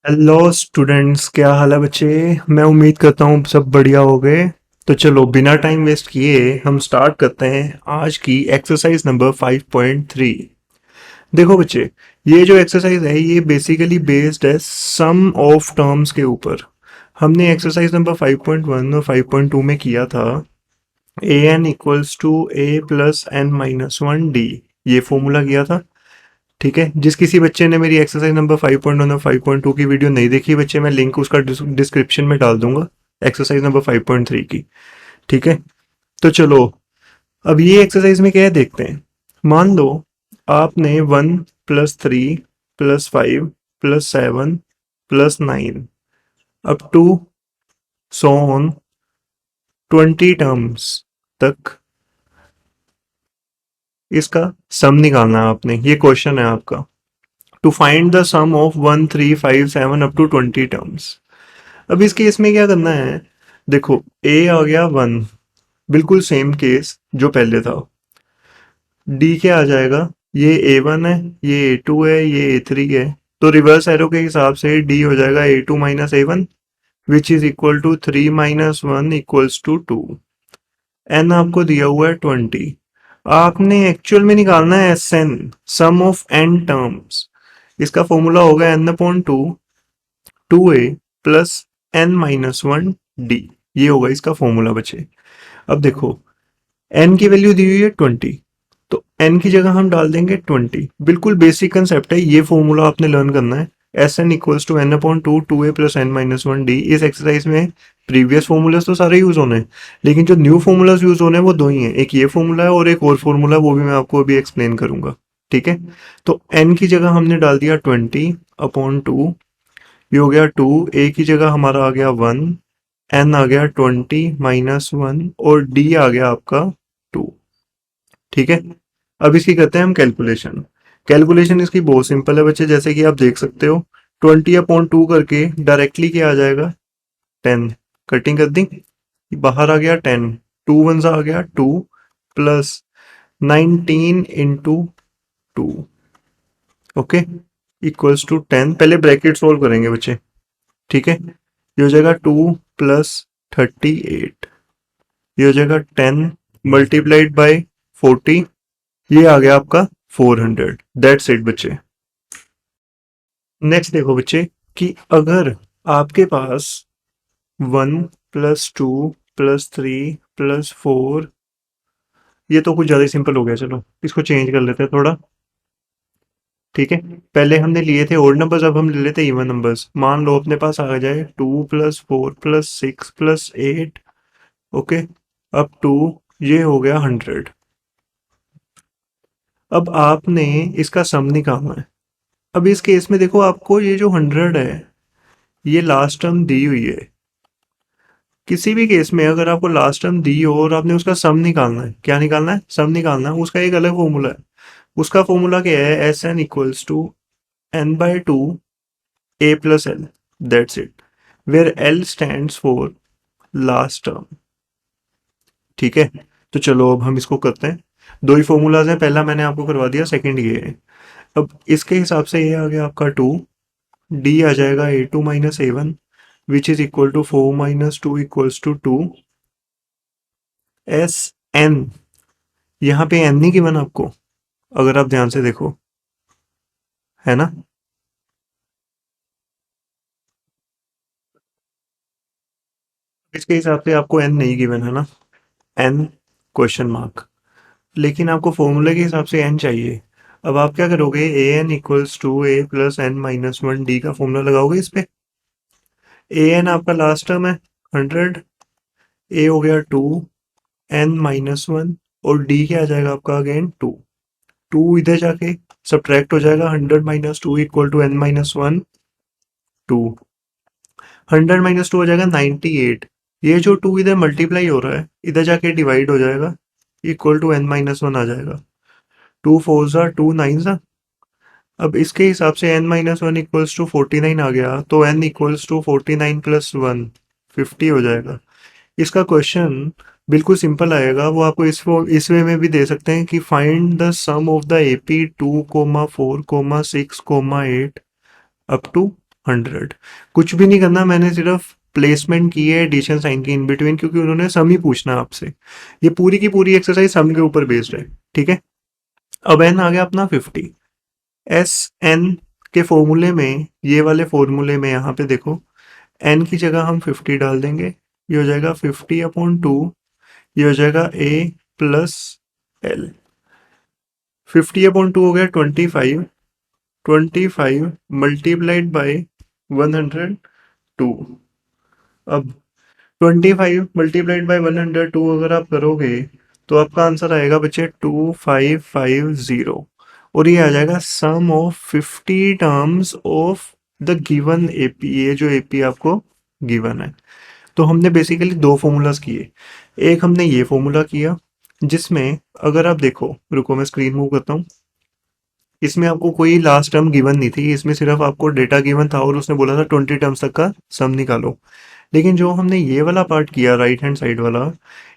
Hello students, क्या हाल है बच्चे। मैं उम्मीद करता हूँ सब बढ़िया हो गए। तो चलो बिना टाइम वेस्ट किए हम स्टार्ट करते हैं आज की एक्सरसाइज नंबर 5.3। देखो बच्चे, ये जो एक्सरसाइज है ये बेसिकली बेस्ड है सम ऑफ टर्म्स के ऊपर। हमने एक्सरसाइज नंबर 5.1 और 5.2 में किया था a n equals to a plus N minus one d. ये फॉर्मूला किया था। ठीक है, जिस किसी बच्चे ने मेरी एक्सरसाइज नंबर 5.1 और 5.2 की वीडियो नहीं देखी बच्चे, मैं लिंक उसका डिस्क्रिप्शन में डाल दूंगा एक्सरसाइज नंबर 5.3 की। ठीक है, तो चलो अब ये एक्सरसाइज में क्या है देखते हैं। मान लो आपने 1 + 3 + 5 + 7 + 9 up to so on 20 terms तक इसका सम निकालना है आपने। ये क्वेश्चन है आपका, to find the sum of 1 3 5 7 up to 20 terms. अब इस केस में क्या करना है, देखो ए आ गया 1, बिल्कुल सेम केस जो पहले था। डी क्या आ जाएगा, ये A1 है, ये A2 है, ये A3 है। तो रिवर्स एरो के हिसाब से डी हो जाएगा A2 minus A1 which is equal to 3 - 1 equals to 2। N आपको दिया हुआ है 20। आपने एक्चुअल में निकालना है S n, sum of n terms. इसका फॉर्मूला होगा n/2 2a plus n-1 d। ये होगा इसका फॉर्मूला बचे। अब देखो n की वैल्यू दी हुई है 20, तो n की जगह हम डाल देंगे 20। बिल्कुल बेसिक कंसेप्ट है, ये फॉर्मूला आपने लर्न करना है। S N equals to n/2 2a plus n-1 d। इस एक्सरसाइज में प्रीवियस फॉर्मूलाज तो सारे यूज होने हैं, लेकिन जो न्यू फॉर्मूलाज यूज होने हैं वो दो ही हैं। एक ये फॉर्मूला है और एक और फॉर्मूला, वो भी मैं आपको अभी एक्सप्लेन करूंगा। ठीक है, तो n की जगह हमने डाल दिया 20/2। ये हो गया 2, ए की जगह हमारा आ गया 1, एन आ गया 20 - 1 और डी आ गया आपका 2। ठीक है, अब इसकी करते हैं हम कैलकुलेशन। कैलकुलेशन इसकी बहुत सिंपल है बच्चे, जैसे कि आप देख सकते हो 20/2 करके डायरेक्टली क्या आ जाएगा 10। कटिंग कर दी, बाहर आ गया 10, 2 × 1 आ गया 2 प्लस 19 × 2। Okay, equals to 10। पहले ब्रैकेट सोल्व करेंगे बच्चे। ठीक है, ये हो जाएगा 2 + 38। ये हो जाएगा 10 मल्टीप्लाइड बाय 40। ये आ गया आपका 400। दैट्स इट बच्चे। नेक्स्ट देखो बच्चे कि अगर आपके पास 1 + 2 + 3 + 4, ये तो कुछ ज़्यादा सिंपल हो गया, चलो इसको चेंज कर लेते हैं थोड़ा। ठीक है, पहले हमने लिए थे ओड नंबर्स, अब हम ले लेते हैं इवन नंबर्स। मान लो अपने पास आ जाए 2 + 4 + 6 + 8। ओके, अब 2, ये हो गया 100। अब आपने इसका सम निकालना है। अब इस केस में देखो आपको ये जो 100 है ये लास्ट टर्म दी हुई है। किसी भी केस में अगर आपको लास्ट टर्म दी हो और आपने उसका सम निकालना है, क्या निकालना है, सम निकालना है, उसका एक अलग फॉर्मूला है। उसका फॉर्मूला क्या है, S N equals to n/2 a plus l. That's it, where l stands for last term. ठीक है, तो चलो अब हम इसको करते हैं। दो ही फॉर्मूलाज हैं, पहला मैंने आपको करवा दिया, सेकंड ये है। अब इसके हिसाब से ये आ गया आपका 2, डी आ जाएगा A2 - A1 which is equal to 4 - 2 equals to 2। S n, यहाँ पे एन नहीं गिवन आपको, अगर आप ध्यान से देखो, है ना। इसके हिसाब से आपको एन नहीं गिवन है ना, एन क्वेश्चन मार्क, लेकिन आपको फॉर्मूले के हिसाब से एन चाहिए। अब आप क्या करोगे, a n equals to a plus n-1 d का फॉर्मूला लगाओगे इस पे। ए एन आपका लास्ट टर्म है 100, ए हो गया 2, n-1 और डी क्या आ जाएगा आपका अगेन 2। 2 इधर जाके सब्ट्रैक्ट हो जाएगा, 100 - 2 इक्वल टू n-1 2। 100 - 2 हो जाएगा 98। ये जो 2 इधर मल्टीप्लाई हो रहा है इधर जाके डिवाइड हो जाएगा, इक्वल टू n-1 आ जाएगा। 2 4 ज़ा 2 9 ज़ा। अब इसके हिसाब से n-1 इक्वल्स टू 49 आ गया, तो n इक्वल्स टू 49 + 1 50 हो जाएगा। इसका क्वेश्चन बिल्कुल सिंपल आएगा, वो आपको इस वे में भी दे सकते हैं कि find the sum of the AP 2, 4, 6, 8 up to 100। कुछ भी नहीं करना, मैंने सिर्फ प्लेसमेंट की है एडिशन साइन की इन बिटवीन, क्योंकि उन्होंने सम ही पूछना आपसे। ये पूरी की पूरी एक्सरसाइज सम के ऊपर बेस्ड है। ठीक है, अब एन आ गया अपना 50। एस एन के फॉर्मूले में, ये वाले फॉर्मूले में यहाँ पे देखो, एन की जगह हम 50 डाल देंगे। ये हो जाएगा 50/2। ये हो जाएगा ए प्लस एल। 50/2 हो गया 25। 25 मल्टीप्लाइड बाई 102। अब 25 मल्टीप्लाइड बाई 102 अगर आप करोगे तो आपका आंसर आएगा बच्चे 2550। और ये आ जाएगा sum of 50 terms of the given AP. ये जो एपी आपको गिवन है, तो हमने बेसिकली दो फॉर्मूलाज किए। एक हमने ये फॉर्मूला किया जिसमें, अगर आप देखो, रुको मैं स्क्रीन मूव करता हूँ। इसमें आपको कोई लास्ट टर्म गिवन नहीं थी, इसमें सिर्फ आपको डेटा गिवन था और उसने बोला था 20 टर्म्स तक का सम निकालो। लेकिन जो हमने ये वाला पार्ट किया राइट हैंड साइड वाला,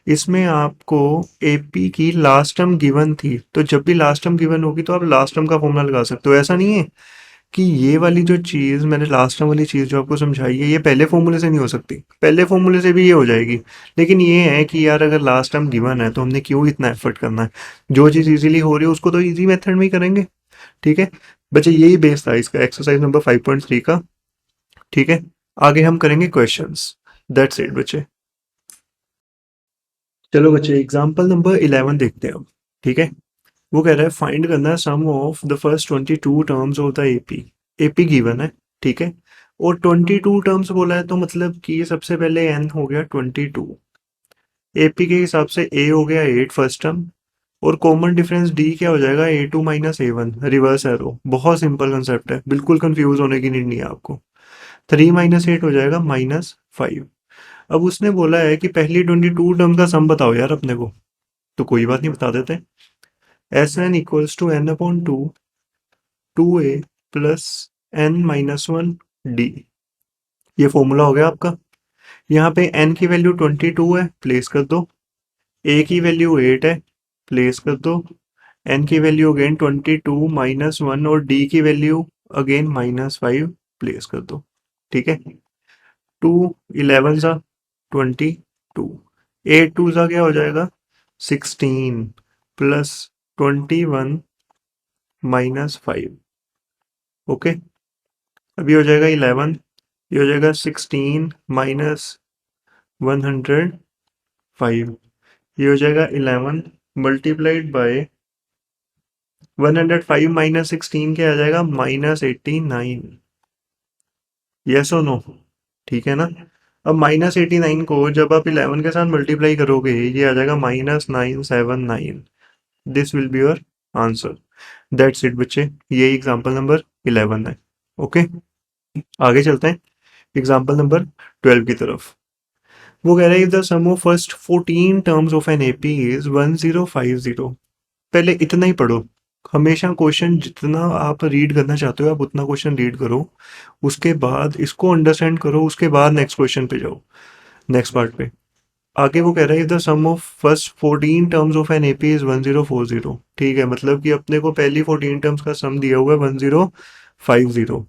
इसमें आपको एपी की लास्ट टर्म गिवन थी। तो जब भी लास्ट टर्म गिवन होगी तो आप लास्ट टर्म का फॉर्मूला लगा सकते हो। ऐसा नहीं है कि ये वाली जो चीज़ मैंने लास्ट टर्म वाली चीज़ जो आपको समझाई है ये पहले फॉर्मूले से नहीं हो सकती, पहले फॉर्मूले से भी ये हो जाएगी। लेकिन ये है कि यार अगर लास्ट टर्म गिवन है तो हमने क्यों इतना एफर्ट करना है, जो चीज़ इजीली हो रही है उसको तो इजी मेथड में ही करेंगे। ठीक है बच्चे, यही बेस था इसका एक्सरसाइज नंबर 5.3 का। ठीक है, आगे हम करेंगे क्वेश्चंस। दैट्स इट बच्चे। चलो बच्चे, एग्जाम्पल नंबर 11 देखते हैं अब। ठीक है, वो कह रहा है फाइंड करना है sum of the first 22 terms of the AP. AP given है, ठीक है, और 22 टर्म्स बोला है तो मतलब कि सबसे पहले एन हो गया 22। एपी के हिसाब से ए हो गया 8 फर्स्ट टर्म, और कॉमन डिफरेंस डी क्या हो जाएगा, A2 minus A1, reverse arrow. बहुत सिंपल कंसेप्ट है, बिल्कुल कंफ्यूज होने की नीड नहीं है आपको। 3 माइनस 8 हो जाएगा -5। अब उसने बोला है कि पहली 22 टर्म का सम बताओ यार अपने को। तो कोई बात नहीं, बता देते। S N equals to n/2 2a plus n-1 d। ये फॉर्मूला हो गया आपका। यहाँ पे n की वैल्यू 22 है, प्लेस कर दो। a की वैल्यू 8 है, प्लेस कर दो। n की वैल्यू अगेन 22 -1 और d की वैल्यू अगेन -5, प्लेस कर दो। ठीक है, 2 11 सा 22, 8 2 सा क्या हो जाएगा 16 प्लस 21 -5। ओके, अभी हो जाएगा 11, ये हो जाएगा 16 -105। ये हो जाएगा 11 मल्टीप्लाइड बाय 105 -16 क्या आ जाएगा -89। यस और नो, ठीक है ना। अब -89 को जब आप 11 के साथ मल्टीप्लाई करोगे ये आ जाएगा -979। This will be your answer. That's it बच्चे, ये एग्जांपल नंबर 11 है। ओके, आगे चलते हैं एग्जांपल नंबर 12 की तरफ। वो कह रहा है if the sum of first 14 terms of an AP is 1050। पहले इतना ही पढ़ो। हमेशा क्वेश्चन जितना आप रीड करना चाहते हो आप उतना क्वेश्चन रीड करो, उसके बाद इसको अंडरस्टैंड करो, उसके बाद नेक्स्ट क्वेश्चन पे जाओ, नेक्स्ट पार्ट पे। आगे वो कह रहा है if the sum of first 14 terms of an AP is 1040। ठीक है, मतलब कि अपने को पहली 14 टर्म्स का सम दिया हुआ है 1050,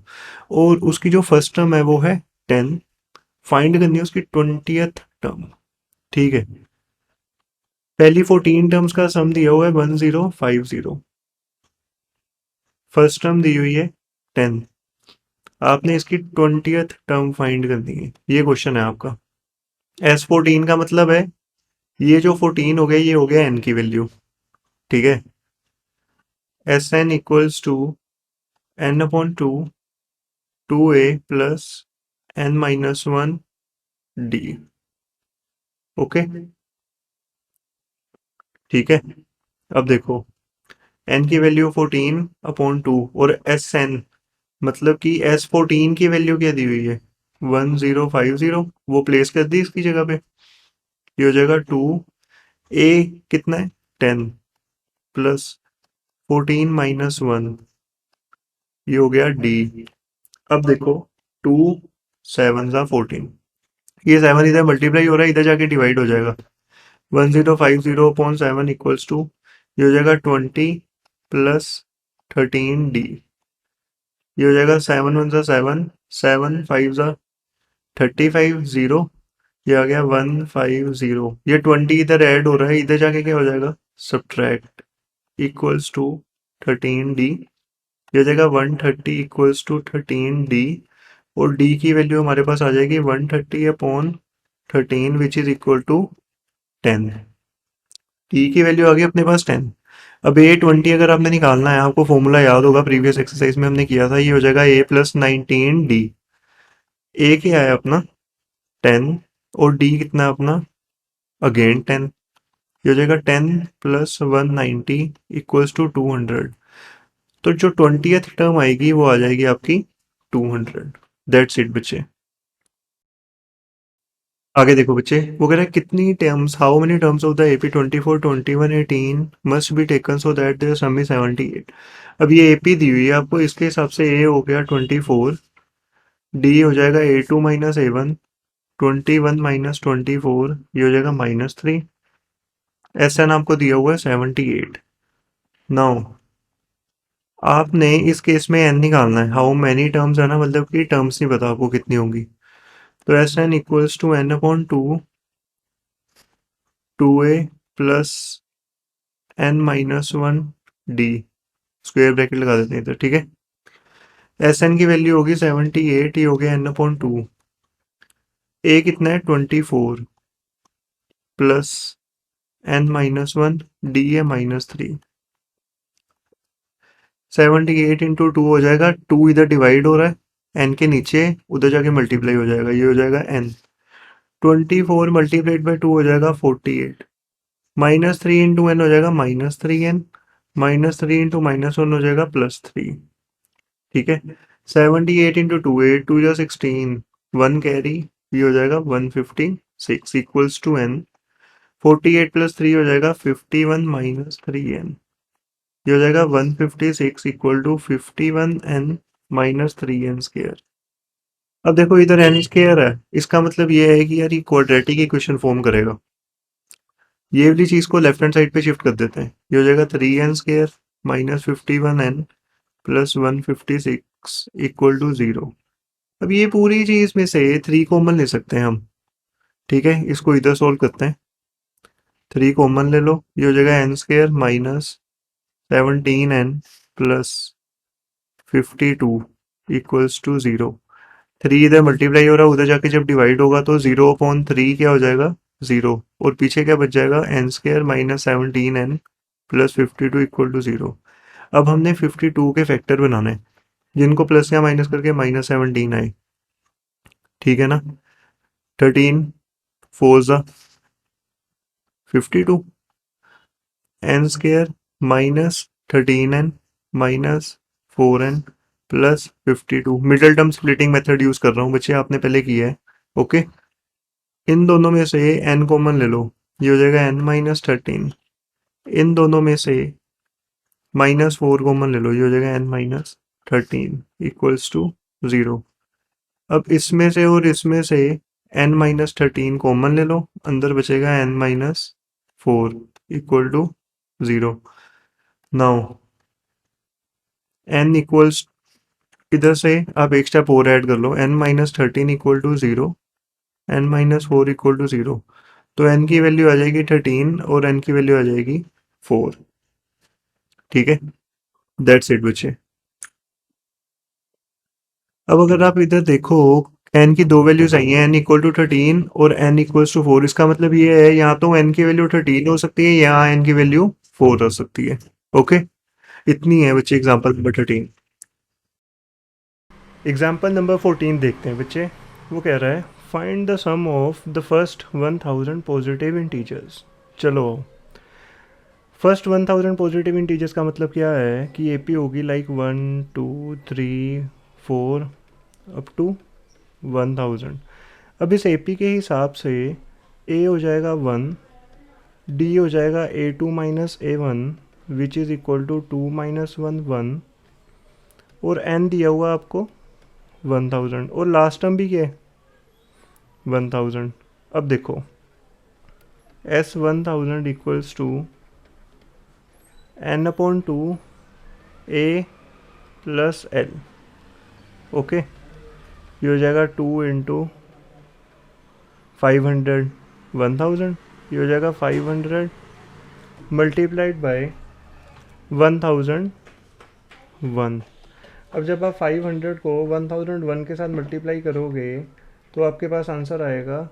और उसकी जो फर्स्ट टर्म है वो है 10। फाइंड करनी है उसकी 20th टर्म। ठीक है, पहली 14 टर्म्स का सम दिया हुआ है 1050, फर्स्ट टर्म दी हुई है 10, आपने इसकी 20th टर्म फाइंड करनी है। ये क्वेश्चन है आपका। S14 का मतलब है ये जो 14 हो गया ये हो गया n की वैल्यू। ठीक है, S N equals to n/2 2a plus n-1 d। Okay, ठीक है, अब देखो n की वैल्यू 14/2 और एस एन मतलब कि S14 की वैल्यू क्या दी हुई है 1050, वो प्लेस कर दी इसकी जगह पे। ये हो जाएगा 2, a कितना है 10 प्लस 14 - 1, ये हो गया d। अब देखो 2 7 सा 14, ये 7 इधर मल्टीप्लाई हो रहा है, इधर जाके डिवाइड हो जाएगा। 1050/7 इक्वल्स टू, ये हो जाएगा 20 प्लस 13d। ये हो जाएगा 7 1 सा 7, 7 5 सा 35, 0, ये आ गया 150। ये 20 इधर ऐड हो रहा है, इधर जाके क्या हो जाएगा, सब्ट्रैक्ट इक्वल्स टू 13d। ये हो जाएगा 130 इक्वल्स टू 13d, और d की वैल्यू हमारे पास आ जाएगी 130 upon 13 which is equal to 10। d की वैल्यू आ गई अपने पास 10। अब A20 अगर आपने निकालना है, आपको फॉर्मूला याद होगा, प्रीवियस एक्सरसाइज में हमने किया था, ये हो जाएगा A प्लस 19d। A क्या है अपना 10, और d कितना है अपना अगेन 10। ये हो जाएगा 10 प्लस 190 इक्वल्स टू 200। तो जो 20th टर्म आएगी वो आ जाएगी आपकी 200। दैट्स इट बच्चे। आगे देखो बच्चे, वो कह रहा है कितनी terms, how many terms of the AP 24 21 18 must be taken so that their sum is 78। अब ये एपी दी हुई है आपको, इसके हिसाब से ए हो गया 24, डी हो जाएगा A2 माइनस A1, 21 माइनस 24 ये हो जाएगा -3, एस एन आपको दिया हुआ है 78। नाउ आपने इस केस में एन निकालना है, हाउ मैनी टर्म्स है ना, मतलब कि टर्म्स नहीं पता आपको कितनी होंगी। तो S N equals to N upon 2a plus N minus 1 D, square bracket लगा देते हैं इधर, ठीक है। एस एन की वैल्यू होगी 78, ये हो गया एन अपॉन 2। ए कितना है 24 प्लस एन माइनस 1, डी है -3। 78 इंटू 2 हो जाएगा, 2 इधर डिवाइड हो रहा है, एन के नीचे उधर जाके मल्टीप्लाई हो जाएगा, ये हो जाएगा एन। 24 मल्टीप्लाइड बाई 2 हो जाएगा 48, -3 इंटू एन हो जाएगा -3n, -3 इंटू -1 हो जाएगा +3, ठीक है। 78 इंटू 2 8 2 या 16, 1 कैरी, ये हो जाएगा 156 इक्वल्स टू एन। 48 प्लस 3 हो जाएगा 51 माइनस 3n, ये हो जाएगा 156 equal to 51n minus 3n square. अब देखो इधर n स्क्वायर है, इसका मतलब ये है कि यार ये क्वाड्रेटिक इक्वेशन फॉर्म करेगा। ये वाली चीज को लेफ्ट हैंड साइड पे शिफ्ट कर देते हैं, ये हो जाएगा 3n square minus 51n plus 156 equal to 0। अब ये पूरी चीज में से 3 कॉमन ले सकते हैं हम, ठीक है। इसको इधर सोल्व करते हैं, 3 कॉमन ले लो, ये हो जाएगा n square minus 17n plus 52 equals to 0। 3 इधर मल्टीप्लाई हो रहा है, उधर जाके जब डिवाइड होगा तो 0/3 क्या हो जाएगा 0, और पीछे क्या बच जाएगा n square minus 17n plus 52 equal to 0। अब हमने 52 के फैक्टर बनाने हैं, जिनको प्लस या माइनस करके -17 आए, ठीक है ना। 13 4 ज़ा 52, n square minus 13n minus 4n plus 52। Middle term splitting method use कर रहा हूँ बच्चे, आपने पहले किया है, ओके। इन दोनों में से n कॉमन ले लो, ये हो जाएगा n माइनस 13। इन दोनों में से -4 कॉमन ले लो, ये हो जाएगा n माइनस 13 इक्वल्स टू 0। अब इसमें से और इसमें से n माइनस 13 कॉमन ले लो, अंदर बचेगा n minus 4 equal to 0। Now n equals, इधर से आप एक स्टेप और ऐड कर लो, n minus 13 equal to 0, n minus 4 equal to 0। तो n की वैल्यू आ जाएगी 13 और n की वैल्यू आ जाएगी 4, ठीक है। दैट्स इट बच्चे। अब अगर आप इधर देखो, n की दो वैल्यूज आई हैं, n इक्वल टू 13 और n इक्वल्स टू 4। इसका मतलब ये है यहाँ तो n की वैल्यू 13 हो सकती है, यहाँ n की वैल्यू 4 हो सकती है, ओके। इतनी है बच्चे एग्जाम्पल नंबर 13। एग्जाम्पल नंबर 14 देखते हैं बच्चे। वो कह रहा है find the sum of the first 1000 positive integers. चलो, फर्स्ट 1000 पॉजिटिव इंटीजर्स का मतलब क्या है कि एपी होगी लाइक 1 2 3 4 अप टू 1000। अब इस एपी के हिसाब से ए हो जाएगा 1, डी हो जाएगा A2 minus A1 which is equal to 2 minus 1 1, और एन दिया हुआ आपको 1000, और लास्ट टर्म भी क्या है 1000। अब देखो S1000 equals to n upon 2 A plus L, okay, ये हो जाएगा 2 इंटू 500 1000, ये हो जाएगा 500 मल्टीप्लाइड बाय 1001। अब जब आप 500 को 1001 के साथ मल्टीप्लाई करोगे तो आपके पास आंसर आएगा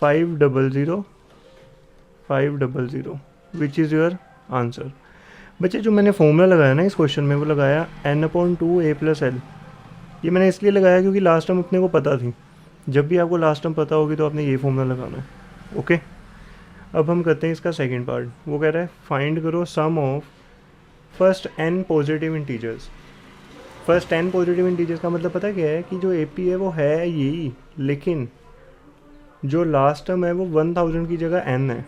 500 विच इज़ योर आंसर। बच्चे जो मैंने फॉर्मूला लगाया ना इस क्वेश्चन में वो लगाया n/2 a+l। ये मैंने इसलिए लगाया क्योंकि लास्ट टर्म अपने को पता थी। जब भी आपको लास्ट टर्म पता होगी तो आपने ये फॉर्मूला लगाना है। ओके, अब हम करते हैं इसका सेकंड पार्ट। वो कह रहा है फाइंड करो sum of first n positive integers. First 10 positive integers का मतलब पता क्या है कि जो AP है वो है यही, लेकिन जो लास्ट टर्म है वो 1000 की जगह n है।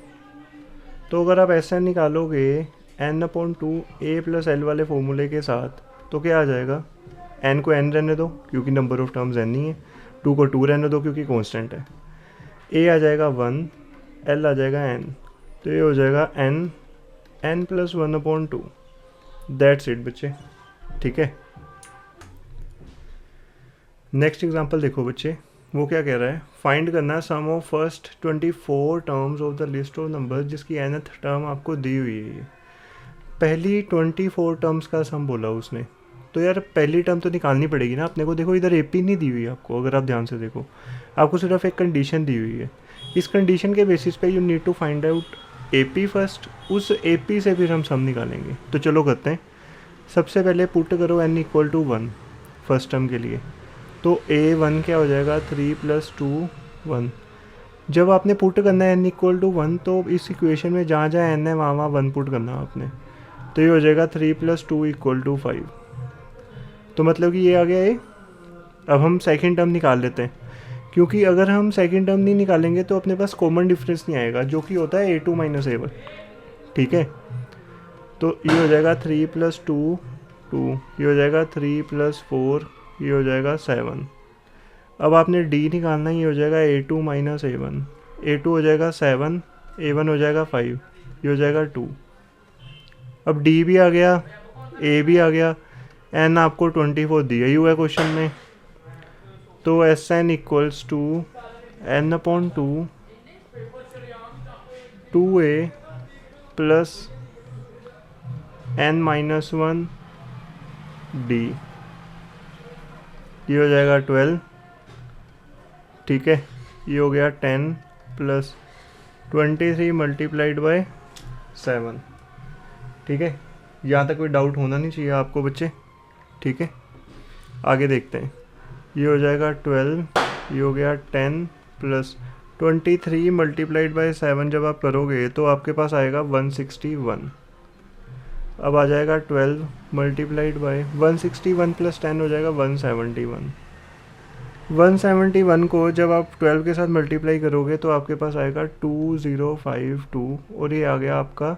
तो अगर आप ऐसा निकालोगे n/2 a+l वाले फॉर्मूले के साथ तो क्या आ जाएगा, n को n रहने दो क्योंकि नंबर ऑफ टर्म्स n ही है, 2 को 2 रहने दो क्योंकि कांस्टेंट है, a आ जाएगा 1, l आ जाएगा n, तो ये हो जाएगा n+1/2। दैट्स इट बच्चे, ठीक है। नेक्स्ट एग्जांपल देखो बच्चे, वो क्या कह रहा है, फाइंड करना है sum of first 24 terms of the list of numbers जिसकी nth टर्म आपको दी हुई है। पहली 24 टर्म्स का सम बोला उसने, तो यार पहली टर्म तो निकालनी पड़ेगी ना अपने को। देखो इधर AP नहीं दी हुई है आपको, अगर आप ध्यान से देखो आपको सिर्फ एक कंडीशन दी हुई है। इस कंडीशन के बेसिस पे you need to find out AP first, उस AP से फिर हम सम निकालेंगे। तो चलो करते हैं। सबसे पहले पुट करो n=1 फर्स्ट टर्म के लिए, तो a1 क्या हो जाएगा 3 + 2 1। जब आपने पुट करना है n=1 तो इस इक्वेशन में जहाँ जहाँ n है वहाँ वहाँ 1 पुट करना है आपने। तो ये हो जाएगा 3 + 2 = 5। तो मतलब कि ये आ गया ये। अब हम सेकंड टर्म निकाल लेते हैं, क्योंकि अगर हम सेकंड टर्म नहीं निकालेंगे तो अपने पास कॉमन डिफरेंस नहीं आएगा जो कि होता है a2 - a1, ठीक है। तो ये हो जाएगा 3 + 2 2, ये हो जाएगा 3 + 4, ये हो जाएगा 7। अब आपने d निकालना, ये हो जाएगा a2 - a1, a2 हो जाएगा 7, a1 हो जाएगा 5, ये हो जाएगा 2। अब d भी आ गया, a भी आ गया, n आपको 24 दिया ही हुआ है क्वेश्चन में, तो Sn = n/2 2a + n-1 d, ये हो जाएगा 12, ठीक है। ये हो गया 10 + 23 मल्टीप्लाइड बाय 7, ठीक है। यहाँ तक कोई डाउट होना नहीं चाहिए आपको बच्चे, ठीक है। आगे देखते हैं। ये हो जाएगा 12, ये हो गया 10 + 23 मल्टीप्लाइड बाय 7 जब आप करोगे तो आपके पास आएगा 161। अब आ जाएगा 12 मल्टीप्लाइड बाय 161 + 10 हो जाएगा 171। 171 को जब आप 12 के साथ मल्टीप्लाई करोगे तो आपके पास आएगा 2052, और ये आ गया आपका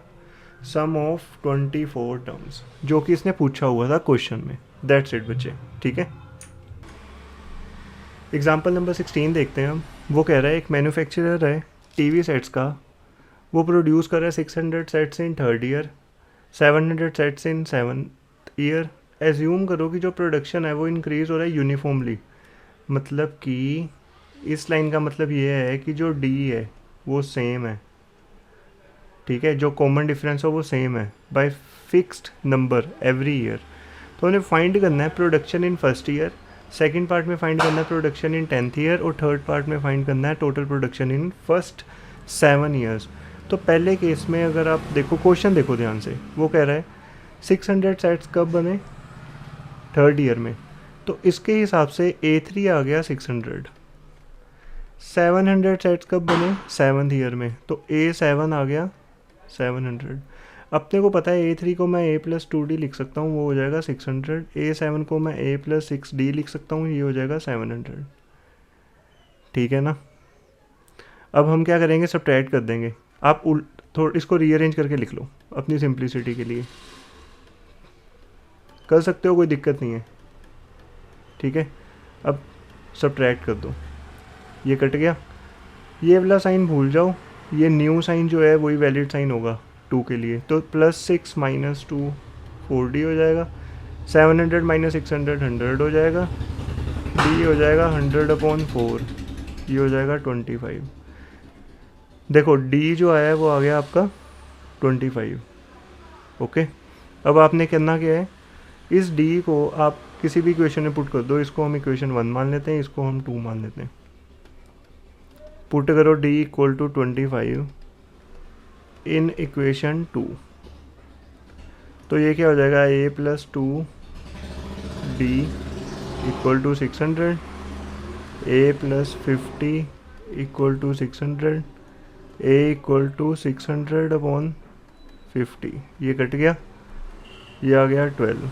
सम ऑफ 24 टर्म्स जो कि इसने पूछा हुआ था क्वेश्चन में। दैट्स इट बच्चे, ठीक है। एग्जाम्पल नंबर 16 देखते हैं हम। वो कह रहा है एक मैन्युफैक्चरर है टीवी सेट्स का, वो प्रोड्यूस कर रहा है 600 sets in 3rd year, 700 sets in 7th year. Assume करो कि जो प्रोडक्शन है वो इंक्रीज़ हो रहा है यूनिफॉर्मली, मतलब कि इस लाइन का मतलब ये है कि जो D है वो सेम है, ठीक है, जो कॉमन डिफरेंस हो वो सेम है bye fixed number every year. तो उन्हें फाइंड करना है production in first year, second part में फाइंड करना है प्रोडक्शन इन 10th ईयर, और थर्ड पार्ट में फाइंड करना है total production in first 7 years. तो पहले केस में अगर आप देखो, क्वेश्चन देखो ध्यान से, वो कह रहा है 600 सेट्स कब बने 3rd ईयर में, तो इसके हिसाब से A3 आ गया 600। 700 सेट्स कब बने 7th ईयर में, तो A7 आ गया 700। अपने को पता है A3 को मैं A + 2D लिख सकता हूँ, वो हो जाएगा 600। A7 को मैं A + 6D लिख सकता हूँ, ये हो जाएगा 700, ठीक है ना। अब हम क्या करेंगे, सब्ट्रैक्ट कर देंगे। आप थोड़ा इसको रीअरेंज करके लिख लो अपनी सिंप्लिसिटी के लिए, कर सकते हो, कोई दिक्कत नहीं है, ठीक है। अब सब्ट्रैक्ट कर दो, ये कट गया, ये वाला साइन भूल जाओ, ये न्यू साइन जो है वही वैलिड साइन होगा 2 के लिए, तो +6 - 2 4D हो जाएगा, 700 - 600 100 हो जाएगा, डी हो जाएगा 100/4, ये हो जाएगा 25। देखो डी जो आया है वो आ गया आपका 25। ओके, अब आपने करना क्या है, इस डी को आप किसी भी इक्वेशन में पुट कर दो। इसको हम इक्वेशन 1 मान लेते हैं, इसको हम 2 मान लेते हैं। पुट करो D equal to 25 in equation 2, तो ये क्या हो जाएगा, a plus 2 D equal to 600, a plus 50 equal to 600, a equal to 600/50, ये कट गया, ये आ गया 12।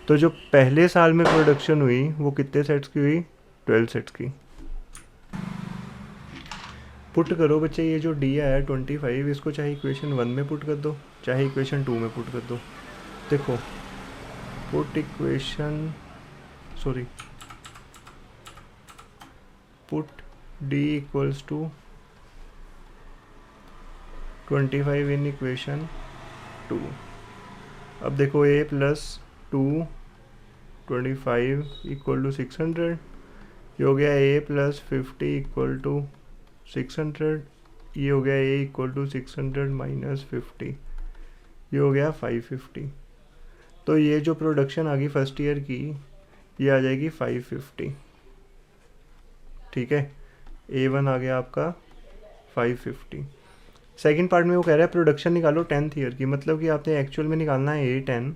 तो जो पहले साल में प्रोडक्शन हुई वो कितने सेट्स की हुई, 12 सेट्स की। पुट करो बच्चे, ये जो डी आया 25, इसको चाहे इक्वेशन 1 में पुट कर दो, चाहे इक्वेशन 2 में पुट कर दो। देखो put D equals to 25 in equation 2। अब देखो a प्लस 2 25 इक्वल टू 600, ये हो गया a प्लस 50 इक्वल टू 600, ये हो गया a इक्वल टू 600 माइनस 50, ये हो गया 550। तो ये जो प्रोडक्शन आ गई फर्स्ट ईयर की, ये आ जाएगी 550। ठीक है, A1 आ गया आपका 550। सेकंड पार्ट में वो कह रहा है प्रोडक्शन निकालो 10th ईयर की, मतलब कि आपने एक्चुअल में निकालना है A10,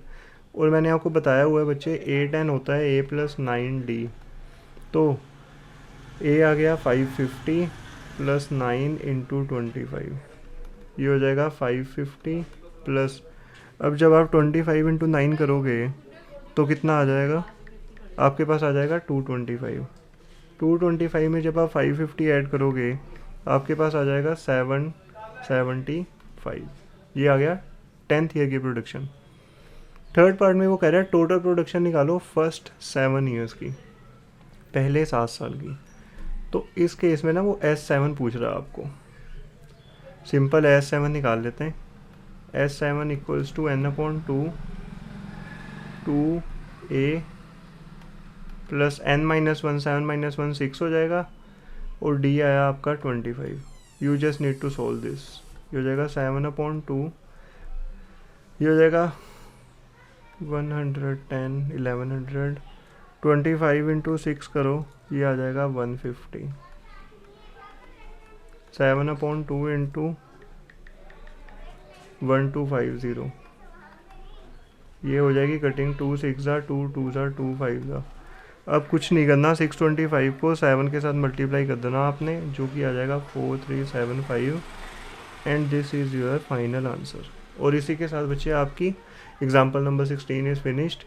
और मैंने आपको बताया हुआ है बच्चे A10 होता है a प्लस 9d। तो A आ गया 550 प्लस 9 इंटू 25, ये हो जाएगा 550 प्लस, अब जब आप 25 इंटू 9 करोगे तो कितना आ जाएगा, आपके पास आ जाएगा 225। 225 में जब आप 550 ऐड करोगे आपके पास आ जाएगा 775। ये आ गया 10th ईयर की प्रोडक्शन। थर्ड पार्ट में वो कह रहा है टोटल प्रोडक्शन निकालो फर्स्ट 7 ईयर्स की, पहले 7 साल की। तो इस केस में ना वो S7 पूछ रहा है आपको, सिंपल S7 निकाल लेते हैं। S7 equals to n/2 2a plus n-1 7 - 1 6 हो जाएगा, और d आया आपका 25। You just need to solve this, ये हो जाएगा 7/2, ये हो जाएगा 110 1100, 25 इंटू 6 करो, ये आ जाएगा 150। 7/2 इंटू 1250, ये हो जाएगी कटिंग 2 6 2 2 2 5। अब कुछ नहीं करना, 625 को 7 के साथ मल्टीप्लाई कर देना आपने, जो कि आ जाएगा 4375, and this is your final answer. और इसी के साथ बच्चे आपकी example number 16 is finished.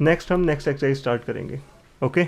Next हम नेक्स्ट एक्सरसाइज स्टार्ट करेंगे। ओके।